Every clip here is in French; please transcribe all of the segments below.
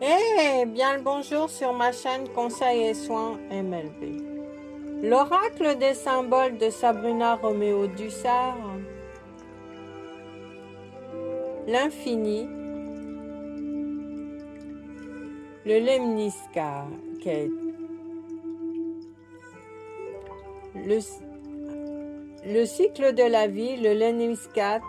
Eh bien le bonjour sur ma chaîne Conseils et Soins MLB. L'oracle des symboles de Sabrina Romeo Dussart, l'infini, le lemniscate, le cycle de la vie, le lemniscate,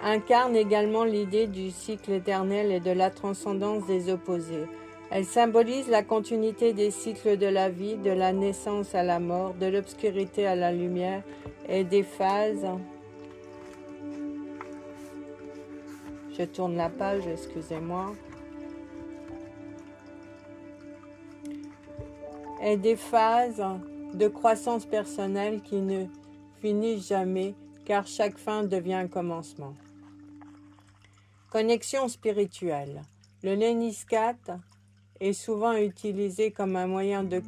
incarne également l'idée du cycle éternel et de la transcendance des opposés. Elle symbolise la continuité des cycles de la vie, de la naissance à la mort, de l'obscurité à la lumière et des phases. Je tourne la page, excusez-moi. Et des phases de croissance personnelle qui ne finissent jamais, car chaque fin devient un commencement. Connexion spirituelle. Le lemniscate est souvent utilisé comme un moyen de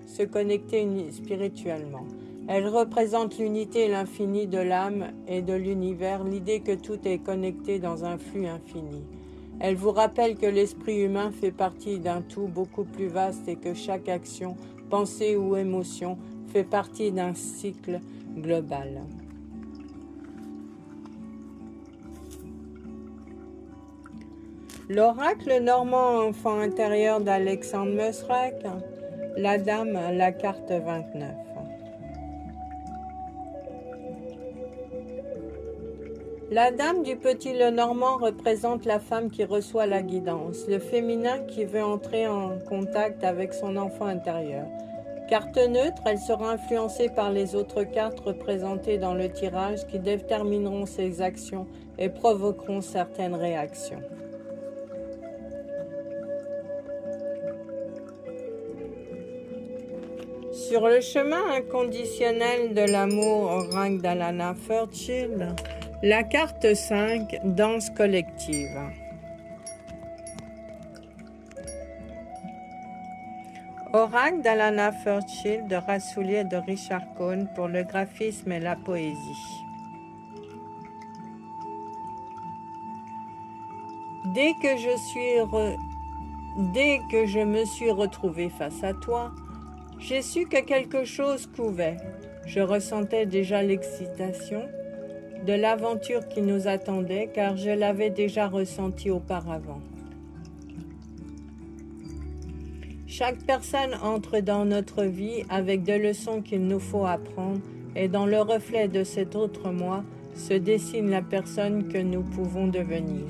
se connecter spirituellement. Elle représente l'unité et l'infini de l'âme et de l'univers, l'idée que tout est connecté dans un flux infini. Elle vous rappelle que l'esprit humain fait partie d'un tout beaucoup plus vaste et que chaque action, pensée ou émotion fait partie d'un cycle global. L'oracle normand enfant intérieur d'Alexandre Mosrak, la dame, la carte 29. La dame du petit Lenormand représente la femme qui reçoit la guidance, le féminin qui veut entrer en contact avec son enfant intérieur. Carte neutre, elle sera influencée par les autres cartes représentées dans le tirage qui détermineront ses actions et provoqueront certaines réactions. Sur le chemin inconditionnel de l'amour, oracle d'Alana Fairchild, la carte 5, danse collective. Oracle d'Alana Fairchild, de Rassouli et de Richard Cohn pour le graphisme et la poésie. Dès que je me suis retrouvée face à toi, j'ai su que quelque chose couvait. Je ressentais déjà l'excitation de l'aventure qui nous attendait, car je l'avais déjà ressenti auparavant. Chaque personne entre dans notre vie avec des leçons qu'il nous faut apprendre, et dans le reflet de cet autre moi se dessine la personne que nous pouvons devenir.